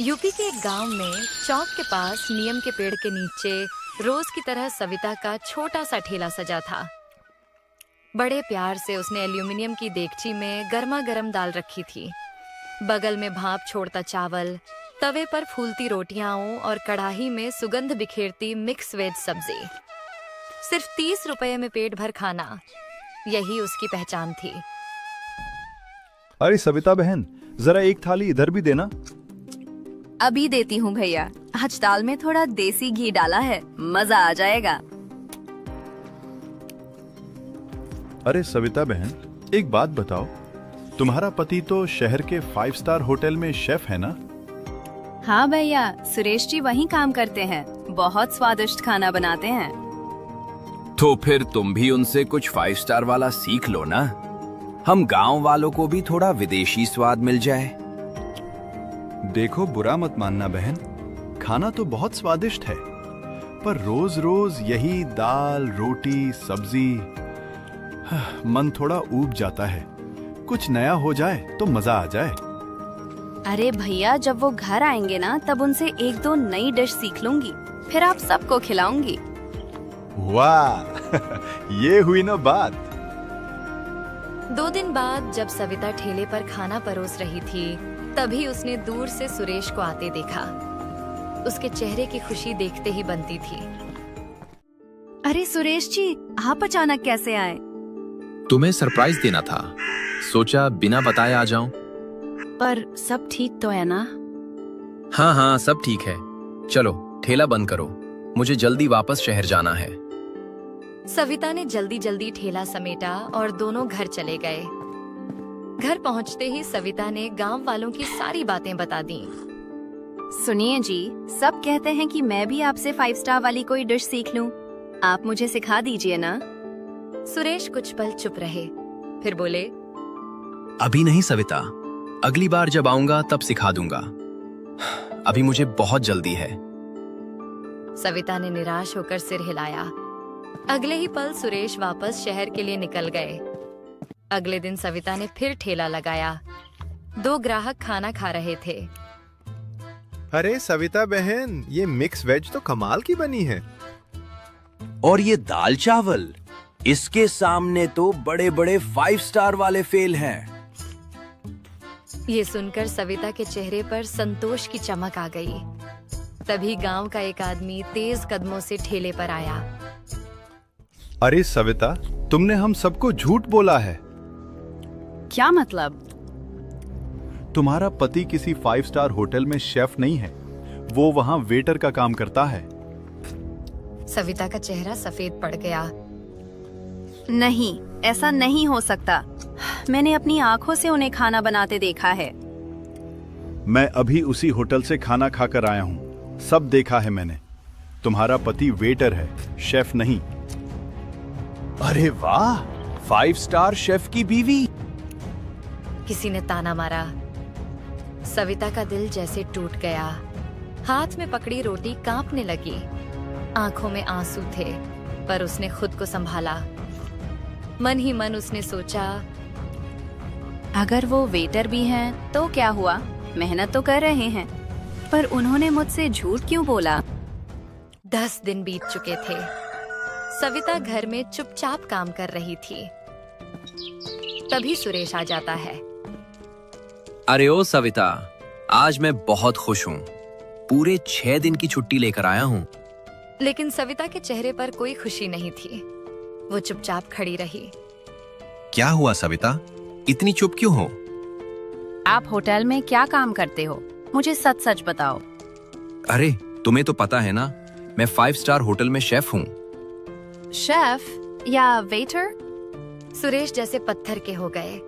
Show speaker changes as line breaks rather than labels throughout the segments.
UP के एक गांव में चौक के पास नीम के पेड़ के नीचे रोज की तरह सविता का छोटा सा ठेला सजा था। बड़े प्यार से उसने एल्यूमिनियम की देगची में गर्मा गर्म दाल रखी थी। बगल में भाप छोड़ता चावल, तवे पर फूलती रोटियां और कढ़ाई में सुगंध बिखेरती मिक्स वेज सब्जी। सिर्फ 30 रुपए में पेट भर खाना, यही उसकी पहचान थी।
अरे सविता बहन, जरा एक थाली इधर भी देना।
अभी देती हूँ भैया। आज दाल में थोड़ा देसी घी डाला है, मजा आ जाएगा।
अरे सविता बहन, एक बात बताओ, तुम्हारा पति तो शहर के 5 स्टार होटल में शेफ है ना?
हाँ भैया, सुरेश जी वहीं काम करते हैं। बहुत स्वादिष्ट खाना बनाते हैं।
तो फिर तुम भी उनसे कुछ 5 स्टार वाला सीख लो ना। हम गांव वालों को भी थोड़ा विदेशी स्वाद मिल जाए।
देखो, बुरा मत मानना बहन, खाना तो बहुत स्वादिष्ट है, पर रोज रोज यही दाल रोटी सब्जी, मन थोड़ा ऊब जाता है। कुछ नया हो जाए तो मजा आ जाए।
अरे भैया, जब वो घर आएंगे ना, तब उनसे 1-2 नई डिश सीख लूंगी, फिर आप सबको खिलाऊंगी।
वाह ये हुई ना बात।
2 दिन बाद जब सविता ठेले पर खाना परोस रही थी, तभी उसने दूर से सुरेश को आते देखा। उसके चेहरे की खुशी देखते ही बनती थी।
अरे सुरेश जी, आप अचानक कैसे आए?
तुम्हें सरप्राइज देना था, सोचा बिना बताए आ जाऊं।
पर सब ठीक तो है ना?
हाँ हाँ, सब ठीक है। चलो ठेला बंद करो, मुझे जल्दी वापस शहर जाना है।
सविता ने जल्दी जल्दी ठेला समेटा और दोनों घर चले गए। घर पहुंचते ही सविता ने गांव वालों की सारी बातें बता दी।
सुनिए जी, सब कहते हैं कि मैं भी आपसे 5 स्टार वाली कोई डिश सीख लूं। आप मुझे सिखा दीजिए ना।
सुरेश कुछ पल चुप रहे, फिर बोले,
अभी नहीं सविता, अगली बार जब आऊंगा तब सिखा दूंगा। अभी मुझे बहुत जल्दी है।
सविता ने निराश होकर सिर हिलाया। अगले ही पल सुरेश वापस शहर के लिए निकल गए। अगले दिन सविता ने फिर ठेला लगाया। 2 ग्राहक खाना खा रहे थे।
अरे सविता बहन, ये मिक्स वेज तो कमाल की बनी है।
और ये दाल चावल, इसके सामने तो बड़े बड़े 5 स्टार वाले फेल हैं।
ये सुनकर सविता के चेहरे पर संतोष की चमक आ गई। तभी गांव का एक आदमी तेज कदमों से ठेले पर आया।
अरे सविता, तुमने हम सबको झूठ बोला है।
क्या मतलब?
तुम्हारा पति किसी 5 स्टार होटल में शेफ नहीं है, वो वहाँ वेटर का काम करता है।
सविता का चेहरा सफेद पड़ गया।
नहीं, ऐसा नहीं हो सकता। मैंने अपनी आंखों से उन्हें खाना बनाते देखा है।
मैं अभी उसी होटल से खाना खाकर आया हूँ, सब देखा है मैंने। तुम्हारा पति वेटर है, शेफ नहीं।
अरे वाह, 5 स्टार शेफ की बीवी।
किसी ने ताना मारा। सविता का दिल जैसे टूट गया। हाथ में पकड़ी रोटी कांपने लगी। आंखों में आंसू थे, पर उसने खुद को संभाला। मन ही मन उसने सोचा,
अगर वो वेटर भी हैं, तो क्या हुआ? मेहनत तो कर रहे हैं। पर उन्होंने मुझसे झूठ क्यों बोला?
10 दिन बीत चुके थे। सविता घर में चुपचाप काम कर रही थी। तभी सुरेश आ जाता है।
अरे ओ सविता, आज मैं बहुत खुश हूँ। पूरे 6 दिन की छुट्टी लेकर आया हूँ।
लेकिन सविता के चेहरे पर कोई खुशी नहीं थी। वो चुपचाप खड़ी रही।
क्या हुआ सविता, इतनी चुप क्यों हो?
आप होटल में क्या काम करते हो? मुझे सच सच बताओ।
अरे तुम्हें तो पता है ना, मैं 5 स्टार होटल में शेफ हूँ।
शेफ या वेटर?
सुरेश जैसे पत्थर के हो गए।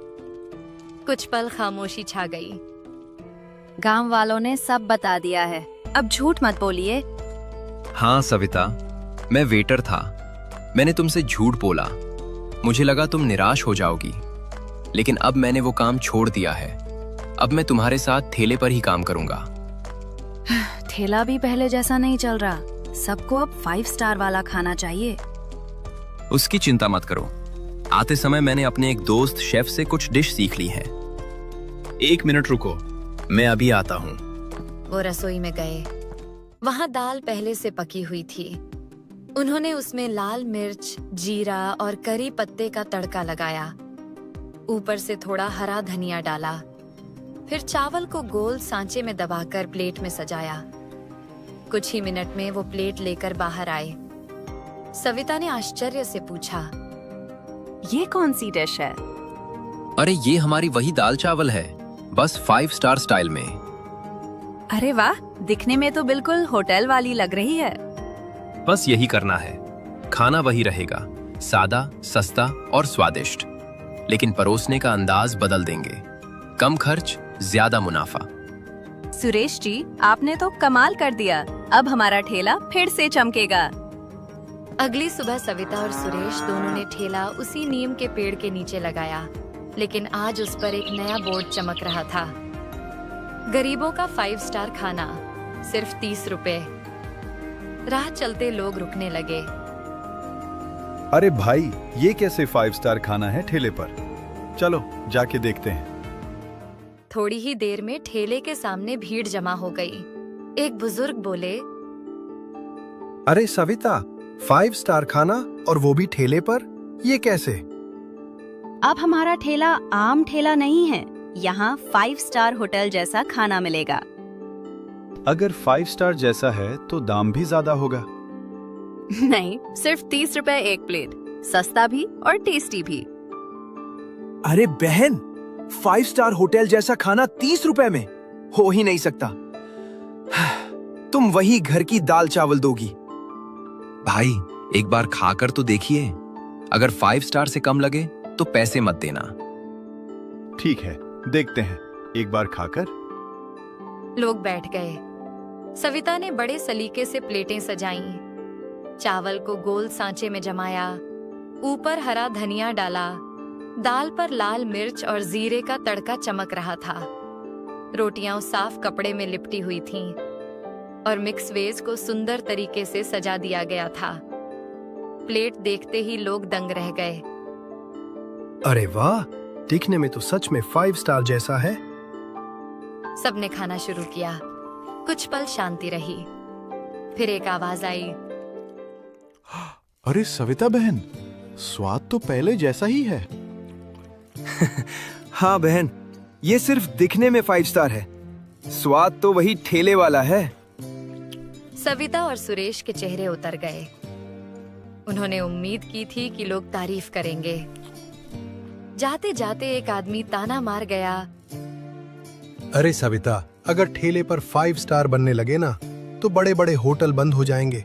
कुछ पल खामोशी छा गई।
गांव वालों ने सब बता दिया है, अब झूठ मत बोलिए।
हाँ सविता, मैं वेटर था। मैंने तुमसे झूठ बोला। मुझे लगा तुम निराश हो जाओगी, लेकिन अब मैंने वो काम छोड़ दिया है। अब मैं तुम्हारे साथ ठेले पर ही काम करूंगा।
ठेला भी पहले जैसा नहीं चल रहा। सबको अब 5 स्टार वाला खाना चाहिए।
उसकी चिंता मत करो, आते समय मैंने अपने एक दोस्त शेफ से कुछ डिश सीख ली है। 1 मिनट रुको, मैं अभी आता हूँ।
वो रसोई में गए। वहां दाल पहले से पकी हुई थी। उन्होंने उसमें लाल मिर्च, जीरा और करी पत्ते का तड़का लगाया। ऊपर से थोड़ा हरा धनिया डाला। फिर चावल को गोल सांचे में दबाकर प्लेट में सजाया। कुछ ही मिनट में वो प्लेट लेकर बाहर आए। सविता ने आश्चर्य से पूछा,
ये कौन सी डिश है?
अरे ये हमारी वही दाल चावल है, बस 5 स्टार स्टाइल में।
अरे वाह, दिखने में तो बिल्कुल होटल वाली लग रही है।
बस यही करना है, खाना वही रहेगा, सादा, सस्ता और स्वादिष्ट, लेकिन परोसने का अंदाज बदल देंगे। कम खर्च, ज्यादा मुनाफा।
सुरेश जी, आपने तो कमाल कर दिया। अब हमारा ठेला फिर से चमकेगा।
अगली सुबह सविता और सुरेश दोनों ने ठेला उसी नीम के पेड़ के नीचे लगाया, लेकिन आज उस पर एक नया बोर्ड चमक रहा था। गरीबों का 5 स्टार खाना, सिर्फ 30 रुपए। राह चलते लोग रुकने लगे।
अरे भाई, ये कैसे 5 स्टार खाना है ठेले पर? चलो जाके देखते हैं।
थोड़ी ही देर में ठेले के सामने भीड़ जमा हो गई। एक बुजुर्ग बोले,
अरे सविता, 5 स्टार खाना और वो भी ठेले पर, ये कैसे?
अब हमारा ठेला आम ठेला नहीं है, यहाँ 5 स्टार होटल जैसा खाना मिलेगा।
अगर 5 स्टार जैसा है तो दाम भी ज्यादा होगा।
नहीं, सिर्फ 30 रुपए एक प्लेट, सस्ता भी और टेस्टी भी।
अरे बहन, 5 स्टार होटल जैसा खाना 30 रुपए में हो ही नहीं सकता। तुम वही घर की दाल चावल दोगी।
भाई, एक बार खाकर तो देखिए। अगर 5 स्टार से कम लगे तो पैसे मत देना।
ठीक है, देखते हैं, एक बार खाकर।
लोग बैठ गए। सविता ने बड़े सलीके से प्लेटें सजाईं, चावल को गोल सांचे में जमाया, ऊपर हरा धनिया डाला, दाल पर लाल मिर्च और जीरे का तड़का चमक रहा था। रोटियां उस साफ कपड़े में लिपटी हुई थीं और मिक्स वेज को सुंदर तरीके से सजा दिया गया था। प्लेट देखते ही लोग दंग रह गए।
अरे वाह, दिखने में तो सच में 5 स्टार जैसा है।
सबने खाना शुरू किया। कुछ पल शांति रही, फिर एक आवाज आई,
अरे सविता बहन, स्वाद तो पहले जैसा ही है।
हाँ बहन, ये सिर्फ दिखने में 5 स्टार है, स्वाद तो वही ठेले वाला है।
सविता और सुरेश के चेहरे उतर गए। उन्होंने उम्मीद की थी कि लोग तारीफ करेंगे। जाते जाते एक आदमी ताना मार गया,
अरे सविता, अगर ठेले पर 5 स्टार बनने लगे ना तो बड़े बड़े होटल बंद हो जाएंगे।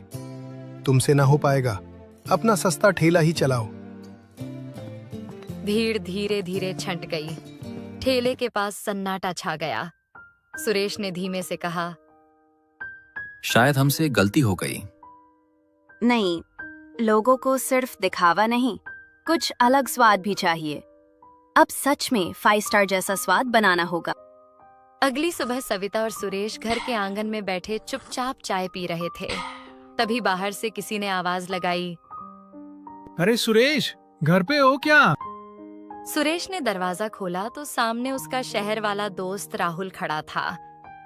तुमसे ना हो पाएगा, अपना सस्ता ठेला ही चलाओ।
भीड़ धीरे धीरे छंट गई। ठेले के पास सन्नाटा छा गया। सुरेश ने धीमे से कहा,
शायद हमसे गलती हो गई।
नहीं, लोगों को सिर्फ दिखावा नहीं, कुछ अलग स्वाद भी चाहिए। अब सच में 5 स्टार जैसा स्वाद बनाना होगा।
अगली सुबह सविता और सुरेश घर के आंगन में बैठे चुपचाप चाय पी रहे थे। तभी बाहर से किसी ने आवाज लगाई,
अरे सुरेश, घर पे हो क्या?
सुरेश ने दरवाजा खोला तो सामने उसका शहर वाला दोस्त राहुल खड़ा था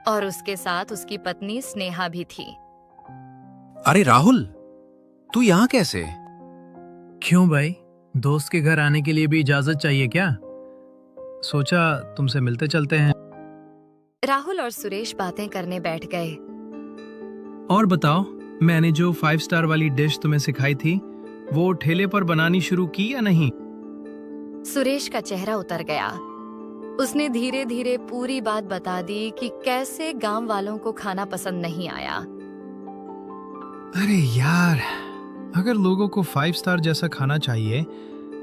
और उसके साथ उसकी पत्नी स्नेहा भी थी।
अरे राहुल, तू यहाँ कैसे?
क्यों भाई, दोस्त के घर आने के लिए भी इजाजत चाहिए क्या? सोचा तुमसे मिलते चलते हैं।
राहुल और सुरेश बातें करने बैठ गए।
और बताओ, मैंने जो 5 स्टार वाली डिश तुम्हें सिखाई थी, वो ठेले पर बनानी शुरू की या नहीं?
सुरेश का चेहरा उतर गया। उसने धीरे धीरे पूरी बात बता दी कि कैसे गांव वालों को खाना पसंद नहीं आया।
अरे यार, अगर लोगों को 5 स्टार जैसा खाना चाहिए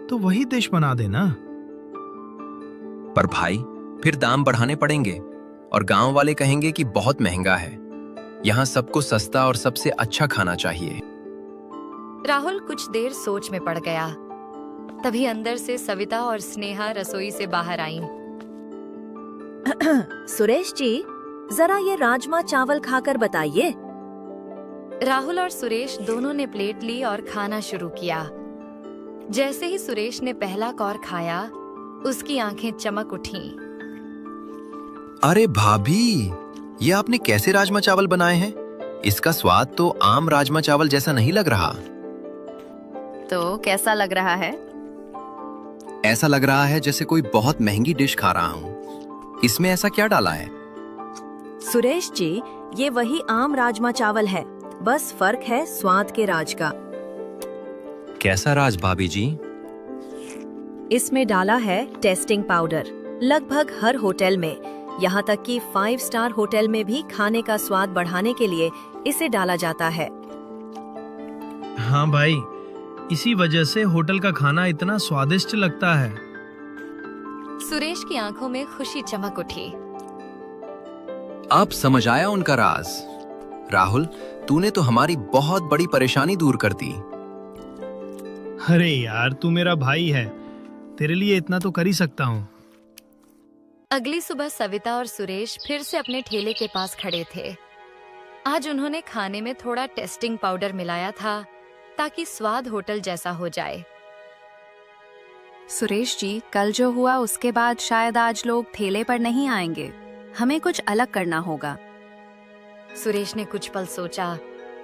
तो वही डिश बना देना।
पर भाई, फिर दाम बढ़ाने पड़ेंगे और गांव वाले कहेंगे कि बहुत महंगा है। यहाँ सबको सस्ता और सबसे अच्छा खाना चाहिए।
राहुल कुछ देर सोच में पड़ गया। तभी अंदर से सविता और स्नेहा रसोई से बाहर आईं।
सुरेश जी, जरा ये राजमा चावल खाकर बताइए।
राहुल और सुरेश दोनों ने प्लेट ली और खाना शुरू किया। जैसे ही सुरेश ने पहला कौर खाया, उसकी आंखें चमक उठीं।
अरे भाभी,
ये आपने कैसे राजमा चावल बनाए हैं? इसका स्वाद तो आम राजमा चावल जैसा नहीं लग रहा।
तो कैसा लग रहा है?
ऐसा लग रहा है जैसे कोई बहुत महंगी डिश खा रहा हूँ। इसमें ऐसा क्या डाला है?
सुरेश जी, ये वही आम राजमा चावल है, बस फर्क है स्वाद के राज का।
कैसा राज भाभी जी?
इसमें डाला है टेस्टिंग पाउडर। लगभग हर होटल में, यहाँ तक कि 5 स्टार होटल में भी खाने का स्वाद बढ़ाने के लिए इसे डाला जाता है।
हाँ भाई, इसी वजह से होटल का खाना इतना स्वादिष्ट लगता है।
सुरेश की आंखों में खुशी चमक उठी।
अब समझ आया उनका राज। राहुल, तूने तो हमारी बहुत बड़ी परेशानी दूर कर दी।
अरे यार, तू मेरा भाई है, तेरे लिए इतना तो कर ही सकता हूँ।
अगली सुबह सविता और सुरेश फिर से अपने ठेले के पास खड़े थे। आज उन्होंने खाने में थोड़ा टेस्टिंग पाउडर मिलाया था ताकि स्वाद होटल जैसा हो जाए।
सुरेश जी, कल जो हुआ उसके बाद शायद आज लोग ठेले पर नहीं आएंगे। हमें कुछ अलग करना होगा।
सुरेश ने कुछ पल सोचा,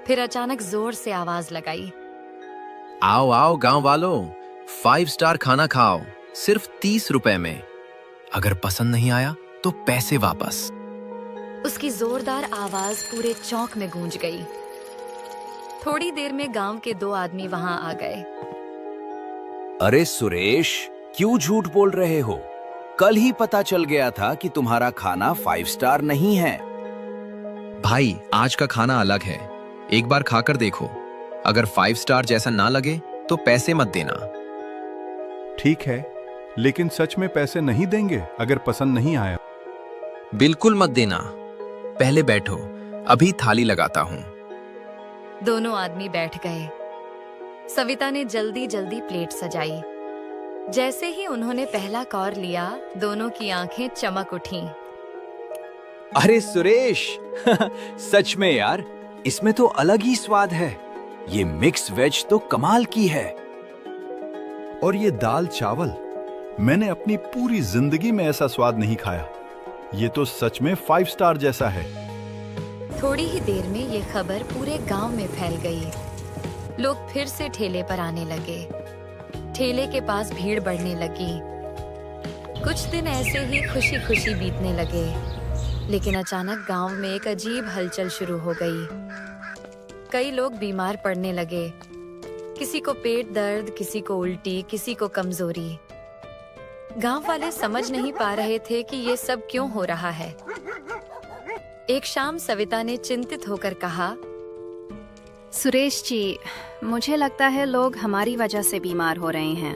फिर अचानक जोर से आवाज लगाई।
आओ आओ गांव वालों, 5 स्टार खाना खाओ, सिर्फ 30 रुपए में। अगर पसंद नहीं आया तो पैसे वापस।
उसकी जोरदार आवाज पूरे चौक में गूंज गई। थोड़ी देर में गांव के 2 आदमी वहां आ गए।
अरे सुरेश, क्यों झूठ बोल रहे हो? कल ही पता चल गया था कि तुम्हारा खाना 5 स्टार नहीं है।
भाई, आज का खाना अलग है, एक बार खाकर देखो। अगर 5 स्टार जैसा ना लगे तो पैसे मत देना।
ठीक है, लेकिन सच में पैसे नहीं देंगे अगर पसंद नहीं आया?
बिल्कुल मत देना। पहले बैठो, अभी थाली लगाता हूँ।
दोनों आदमी बैठ गए। सविता ने जल्दी जल्दी प्लेट सजाई। जैसे ही उन्होंने पहला कौर लिया, दोनों की आंखें चमक उठीं।
अरे सुरेश, सच में यार, इसमें तो अलग ही स्वाद है। ये मिक्स वेज तो कमाल की है।
और ये दाल चावल, मैंने अपनी पूरी जिंदगी में ऐसा स्वाद नहीं खाया। ये तो सच में 5 स्टार जैसा है।
थोड़ी ही देर में ये खबर पूरे गांव में फैल गई। लोग फिर से ठेले पर आने लगे। ठेले के पास भीड़ बढ़ने लगी। कुछ दिन ऐसे ही खुशी खुशी बीतने लगे, लेकिन अचानक गांव में एक अजीब हलचल शुरू हो गई। कई लोग बीमार पड़ने लगे। किसी को पेट दर्द, किसी को उल्टी, किसी को कमजोरी। गांव वाले समझ नहीं पा रहे थे कि ये सब क्यों हो रहा है। एक शाम सविता ने चिंतित होकर कहा,
सुरेश जी, मुझे लगता है लोग हमारी वजह से बीमार हो रहे हैं।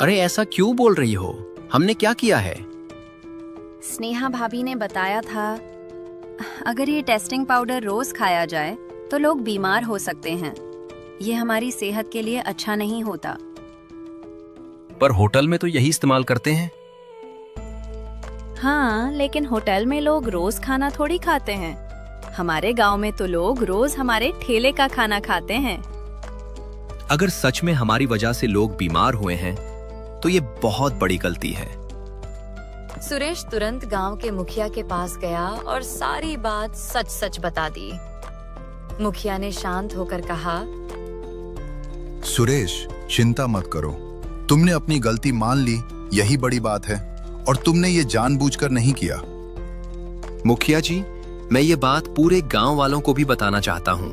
अरे ऐसा क्यों बोल रही हो? हमने क्या किया है?
स्नेहा भाभी ने बताया था, अगर ये टेस्टिंग पाउडर रोज खाया जाए तो लोग बीमार हो सकते हैं। ये हमारी सेहत के लिए अच्छा नहीं होता।
पर होटल में तो यही इस्तेमाल करते हैं।
हाँ, लेकिन होटल में लोग रोज खाना थोड़ी खाते हैं। हमारे गांव में तो लोग रोज हमारे ठेले का खाना खाते हैं।
अगर सच में हमारी वजह से लोग बीमार हुए हैं तो ये बहुत बड़ी गलती है।
सुरेश तुरंत गांव के मुखिया के पास गया और सारी बात सच सच बता दी। मुखिया ने शांत होकर कहा,
सुरेश, चिंता मत करो। तुमने अपनी गलती मान ली, यही बड़ी बात है। और तुमने ये जानबूझकर नहीं किया।
मुखिया जी, मैं ये बात पूरे गांव वालों को भी बताना चाहता हूँ।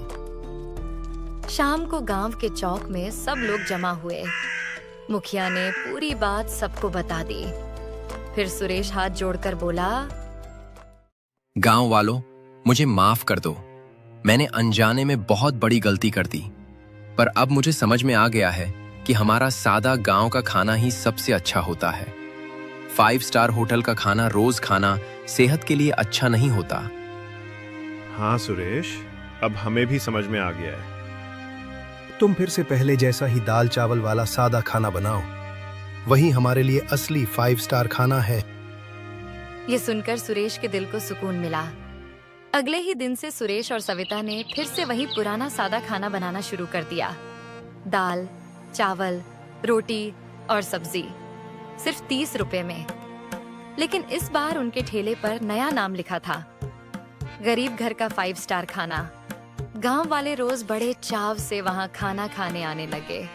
शाम को गांव के चौक में सब लोग जमा हुए। मुखिया ने पूरी बात सबको बता दी। फिर सुरेश हाथ जोड़कर बोला,
गांव वालों, मुझे माफ कर दो। मैंने अनजाने में बहुत बड़ी गलती कर दी। पर अब मुझे समझ में आ गया है कि हमारा सादा गांव का खाना ही सबसे अच्छा होता है। 5 स्टार होटल का खाना रोज खाना सेहत के लिए अच्छा नहीं होता।
हाँ सुरेश, अब हमें भी समझ में आ गया है।
तुम फिर से पहले जैसा ही दाल चावल वाला सादा खाना बनाओ। वही हमारे लिए असली 5 स्टार खाना है।
ये सुनकर सुरेश के दिल को सुकून मिला। अगले ही दिन से सुरेश और सविता ने फिर से वही पुराना सादा खाना बनाना शुरू कर दिया। दाल, चावल, रोटी और सब्जी, सिर्फ 30 रुपए में। लेकिन इस बार उनके ठेले पर नया नाम लिखा था, गरीब घर का 5 स्टार खाना। गांव वाले रोज बड़े चाव से वहां खाना खाने आने लगे।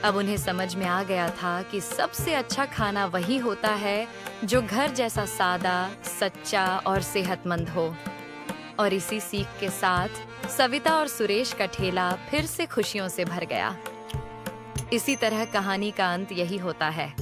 अब उन्हें समझ में आ गया था कि सबसे अच्छा खाना वही होता है जो घर जैसा सादा, सच्चा और सेहतमंद हो। और इसी सीख के साथ सविता और सुरेश का ठेला फिर से खुशियों से भर गया। इसी तरह कहानी का अंत यही होता है।